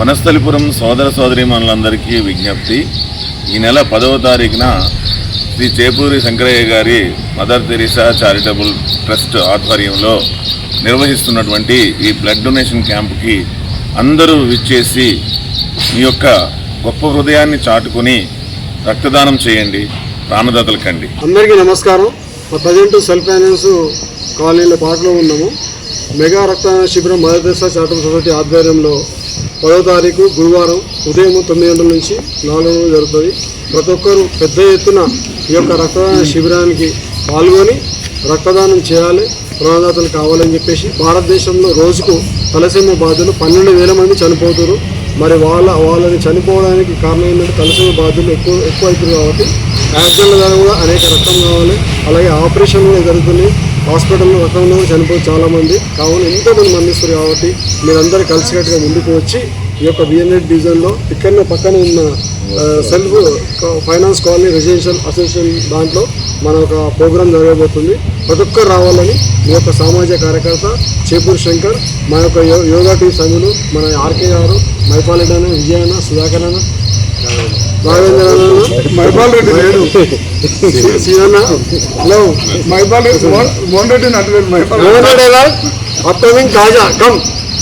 వనస్థలిపురం సోదర సోదరీమణులందరికీ విజ్ఞప్తి. ఈ నెల 10వ తారీఖున శ్రీ చేపూరి శంకరయ్య గారి మదర్ తెరీసా చారిటబుల్ ట్రస్ట్ ఆధ్వర్యంలో నిర్వహిస్తున్నటువంటి ఈ బ్లడ్ డొనేషన్ క్యాంపుకి అందరూ విచ్చేసి మీ యొక్క గొప్ప హృదయాన్ని చాటుకొని రక్తదానం చేయండి, ప్రాణదాతలు కండి. అందరికీ నమస్కారం. ప్రజెంట్ సెల్ఫ్ ఫైనాన్స్ కాలనీలో పాటలో ఉన్నాము. మెగా రక్తదాన శిబిరం మదర్ తెరీసా చారిటబుల్ సొసైటీ ఆధ్వర్యంలో 10వ తారీఖు గురువారం ఉదయం 9 గంటల నుంచి 4 గంటలు జరుగుతుంది. ప్రతి ఒక్కరూ పెద్ద ఎత్తున ఈ యొక్క రక్తదాన శిబిరానికి పాల్గొని రక్తదానం చేయాలి, ప్రాణదాతలు కావాలని చెప్పేసి భారతదేశంలో రోజుకు తలసేమ బాధితులు 12,000 మంది చనిపోతారు. మరి వాళ్ళని చనిపోవడానికి కారణం ఏంటంటే తలసేమ బాధితులు ఎక్కువ అవుతుంది. కాబట్టి యాక్సిడెంట్ల ద్వారా కూడా అనేక రక్తం కావాలి. అలాగే ఆపరేషన్ కూడా జరుగుతున్నాయి. హాస్పిటల్లో రక్తంలో చనిపోయి చాలామంది. కావున ఎంతోమంది మరణిస్తారు. కాబట్టి మీరందరూ కలిసికట్టుగా ముందుకు వచ్చి ఈ యొక్క బిఎన్ఎడ్ డివిజన్లో ఇక్కడనే పక్కన ఉన్న self finance colony residential association దాంట్లో మన ఒక ప్రోగ్రాం జరగబోతుంది. ప్రతి ఒక్కరు రావాలని మీ యొక్క సామాజిక కార్యకర్త చేపూరి శంకర్, మా యొక్క యోగా టీం సభ్యులు మన ఆర్కే గారు, మైపాలెడ్డి అన్న, విజయ అన్న, సుధాకర్ అన్న, రాఘవేంద్ర అన్న, మైపాల్ రెడ్డి లేడు, సీనన్న, హలో మైపాల్ రెడ్డి, మోహన్ రెడ్డి, అప్కమింగ్ తాజా కమ్